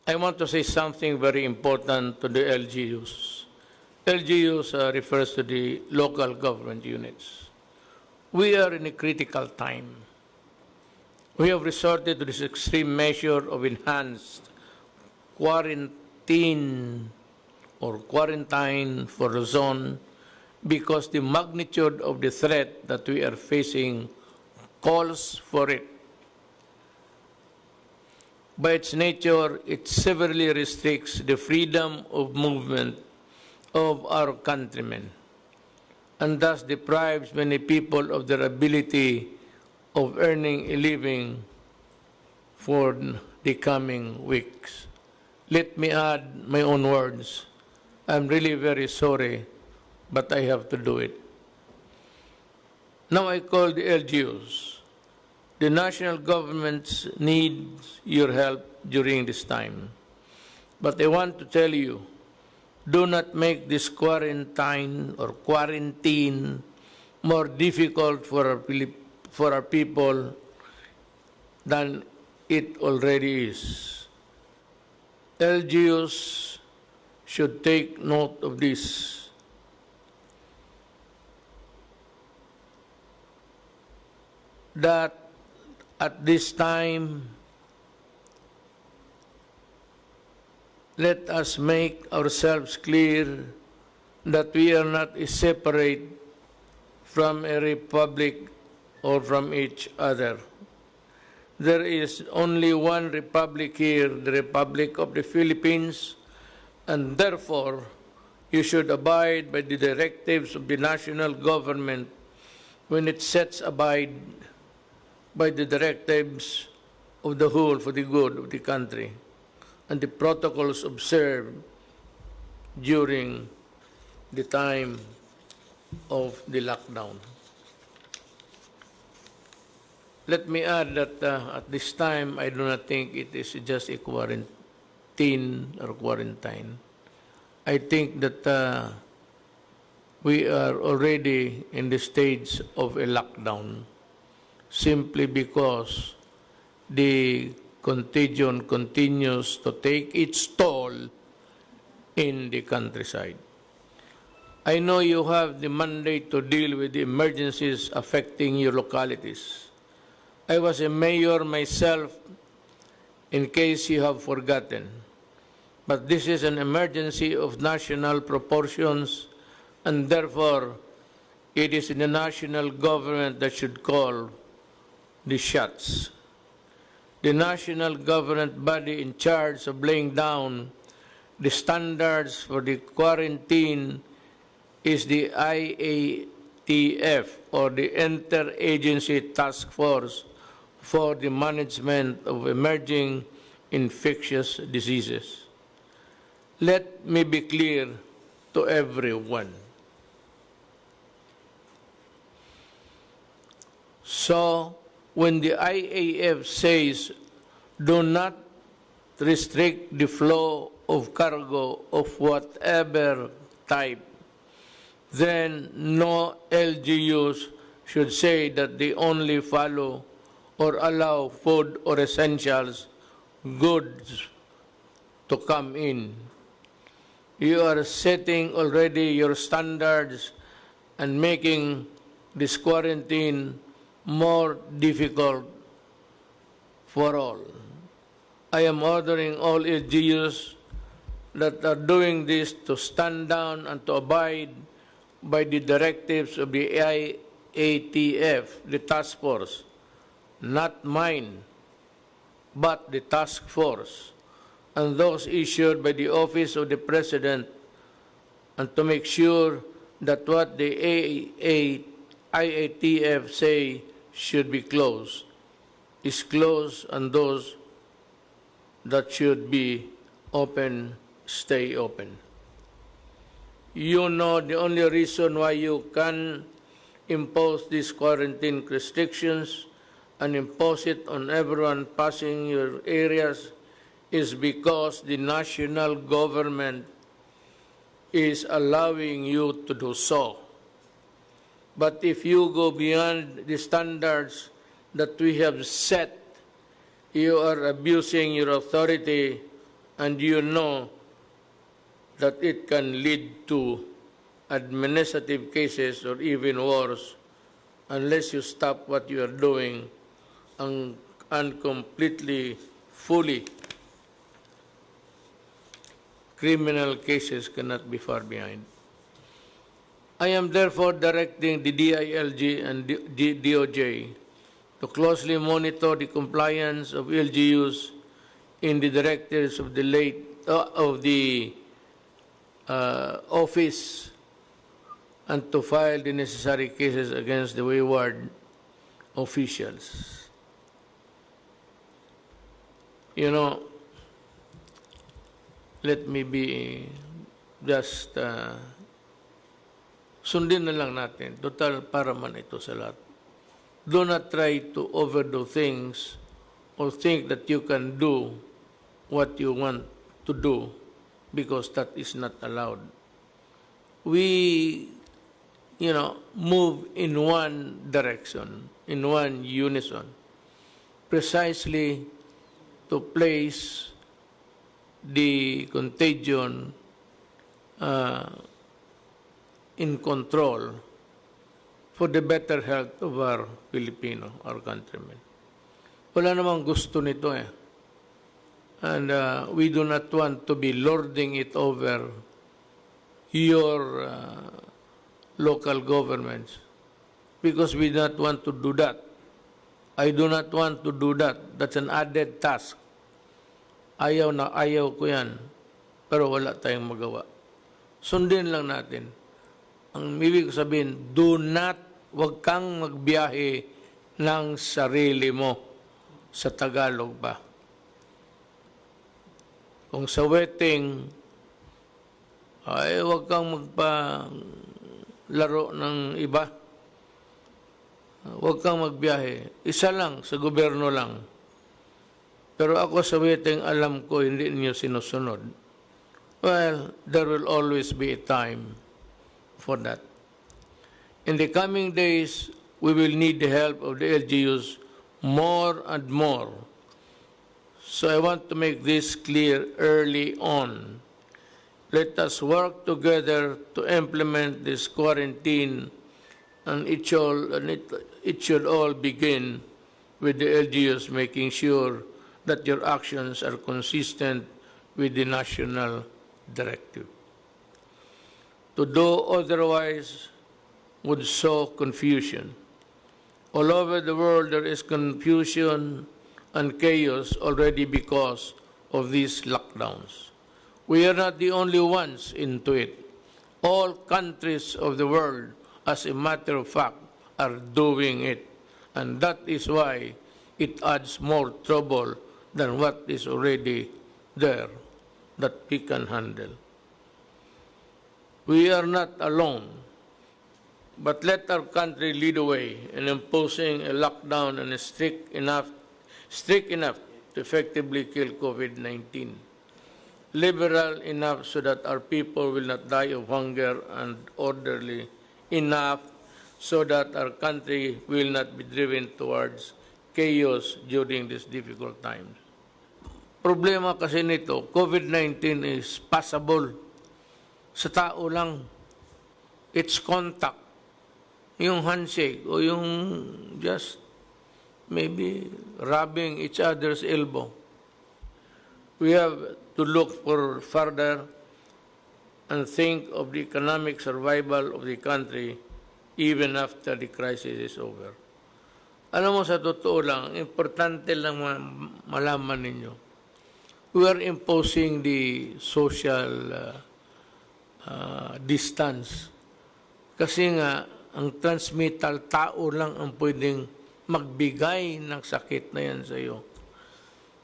I want to say something very important to the LGUs. LGUs refers to the local government units. We are in a critical time. We have resorted to this extreme measure of enhanced quarantine or quarantine for Luzon because the magnitude of the threat that we are facing calls for it. By its nature, it severely restricts the freedom of movement of our countrymen and thus deprives many people of their ability of earning a living for the coming weeks. Let me add my own words. I'm really very sorry, but I have to do it. Now I call the LGUs. The national government needs your help during this time. But I want to tell you, do not make this quarantine or quarantine more difficult for our people than it already is. LGUs should take note of this. That at this time, let us make ourselves clear that we are not separate from a republic or from each other. There is only one republic here, the Republic of the Philippines, and therefore you should abide by the directives of the national government when it sets abide by the directives of the whole for the good of the country and the protocols observed during the time of the lockdown. Let me add that at this time, I do not think it is just a quarantine or quarantine. I think that we are already in the stage of a lockdown simply because the contagion continues to take its toll in the countryside. I know you have the mandate to deal with the emergencies affecting your localities. I was a mayor myself, in case you have forgotten. But this is an emergency of national proportions, and therefore it is the national government that should call the shots. The national government body in charge of laying down the standards for the quarantine is the IATF, or the Interagency Task Force for the Management of Emerging Infectious Diseases. Let me be clear to everyone. So, when the IAF says, do not restrict the flow of cargo of whatever type, then no LGUs should say that they only follow or allow food or essentials goods to come in. You are setting already your standards and making this quarantine more difficult for all. I am ordering all LGUs that are doing this to stand down and to abide by the directives of the IATF, the task force, not mine, but the task force, and those issued by the Office of the President, and to make sure that what the IATF say should be closed is closed, and those that should be open stay open. You know the only reason why you can impose these quarantine restrictions and impose it on everyone passing your areas is because the national government is allowing you to do so. But if you go beyond the standards that we have set, you are abusing your authority and you know that it can lead to administrative cases or even worse unless you stop what you are doing and completely, fully, criminal cases cannot be far behind. I am therefore directing the DILG and DOJ to closely monitor the compliance of LGUs in the directives of the office and to file the necessary cases against the wayward officials. You know, let me be just sundin na lang natin. Total, para man ito sa lahat. Do not try to overdo things or think that you can do what you want to do because that is not allowed. We, move in one direction, in one unison, precisely to place the contagion in control for the better health of our Filipino, our countrymen. Wala namang gusto nito eh. And we do not want to be lording it over your local governments because we do not want to do that. I do not want to do that. That's an added task. Ayaw na ayaw ko yan. Pero wala tayong magawa. Sundin lang natin. Ang ibig sabihin, wag kang magbiyahe ng sarili mo sa Tagalog ba. Kung sa wedding, ay wag kang magpalaro ng iba. Wag kang magbiyahe. Isa lang, sa gobyerno lang. Pero ako sa wedding, alam ko, hindi niyo sinusunod. Well, there will always be a time for that. In the coming days, we will need the help of the LGUs more and more. So I want to make this clear early on. Let us work together to implement this quarantine, and it should all begin with the LGUs making sure that your actions are consistent with the national directive. To do otherwise would sow confusion. All over the world there is confusion and chaos already because of these lockdowns. We are not the only ones into it. All countries of the world, as a matter of fact, are doing it. And that is why it adds more trouble than what is already there that we can handle. We are not alone, but let our country lead the way in imposing a lockdown and strict enough to effectively kill COVID-19. Liberal enough so that our people will not die of hunger, and orderly enough so that our country will not be driven towards chaos during these difficult times. Problema kasi nito, COVID-19 is passable. Sa tao lang, it's contact. Yung handshake o yung just maybe rubbing each other's elbow. We have to look for further and think of the economic survival of the country even after the crisis is over. Alam mo, sa totoo lang, importante lang malaman ninyo. We are imposing the social distance. Kasi nga, ang transmittal, tao lang ang pwedeng magbigay ng sakit na yan sa iyo.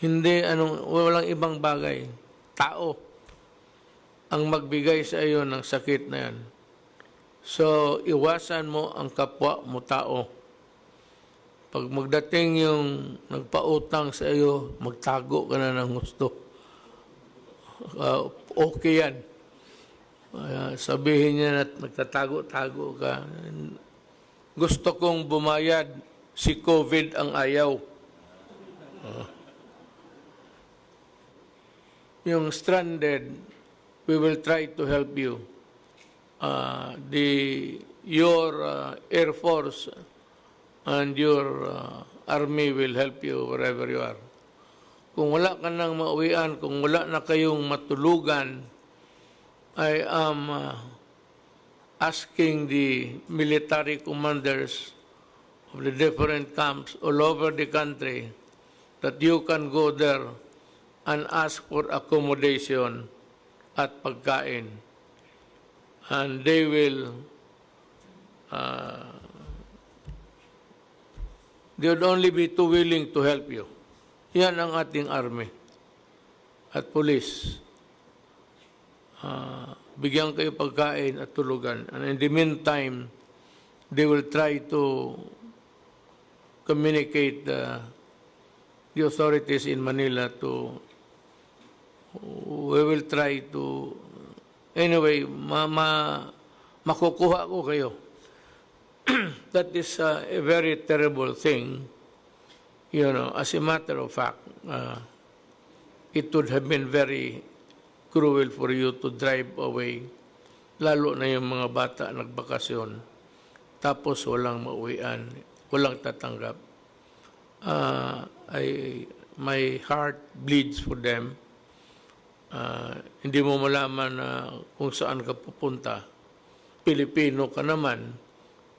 Hindi, walang ibang bagay. Tao ang magbigay sa iyo ng sakit na yan. So, iwasan mo ang kapwa mo tao. Pag magdating yung nagpautang sa iyo, magtago ka na ng gusto. Okay yan. Sabihin niya na nagtatago-tago ka. Gusto kong bumayad, si COVID ang ayaw. yung stranded, we will try to help you. Your Air Force and your Army will help you wherever you are. Kung wala ka nang mauwian, kung wala na kayong matulugan, I am asking the military commanders of the different camps all over the country that you can go there and ask for accommodation at pagkain. And they will, they would only be too willing to help you. Yan ang ating army at police. Bigyan kayo pagkain at tulugan. And in the meantime, they will try to communicate the authorities in Manila to, we will try to, anyway, makukuha ko kayo. That is a very terrible thing. You know, as a matter of fact, it would have been very cruel for you to drive away, lalo na yung mga bata nagbakasyon, tapos walang mauwian, walang tatanggap. My heart bleeds for them. Hindi mo malaman na kung saan ka pupunta. Pilipino ka naman,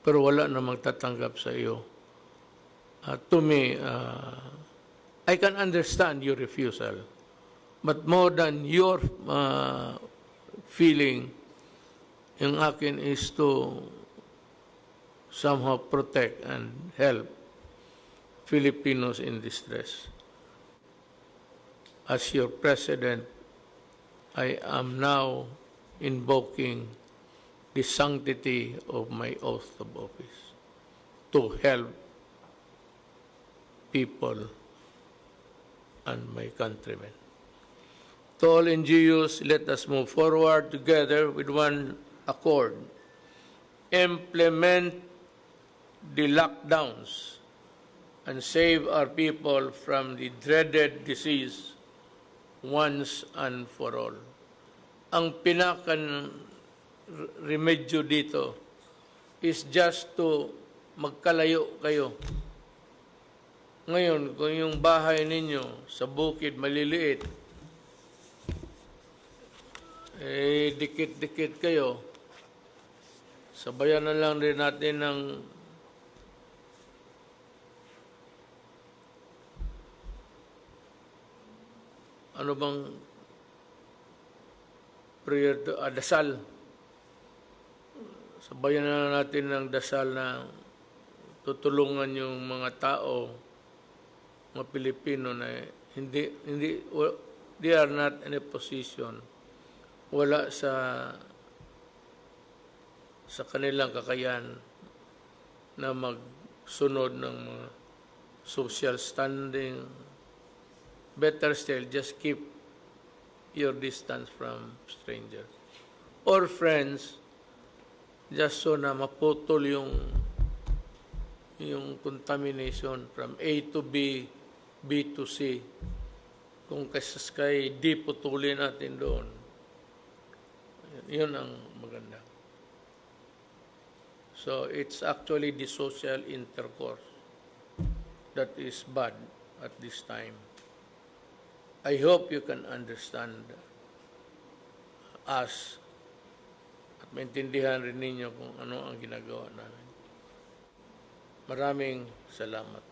pero wala namang tatanggap sa iyo. To me, I can understand your refusal. But more than your feeling, yung akin is to somehow protect and help Filipinos in distress. As your president, I am now invoking the sanctity of my oath of office to help people and my countrymen. To all LGUs, let us move forward together with one accord. Implement the lockdowns and save our people from the dreaded disease once and for all. Ang pinakan remedyo dito is just to magkalayo kayo. Ngayon, kung yung bahay ninyo sa bukid maliliit, dikit-dikit kayo, sabayan na lang rin natin ng ano bang prayer, dasal. Sabayan na natin ng dasal na tutulungan yung mga tao, mga Pilipino na they are not in a position, wala sa kanilang kakayahan na magsunod ng mga social standing. Better still, just keep your distance from strangers or friends, just so na maputol yung contamination from A to B, B to C. Kung kay D, putulin natin doon. Yun ang maganda. So it's actually the social intercourse that is bad at this time. I hope you can understand us at maintindihan rin ninyo kung ano ang ginagawa namin. Maraming salamat.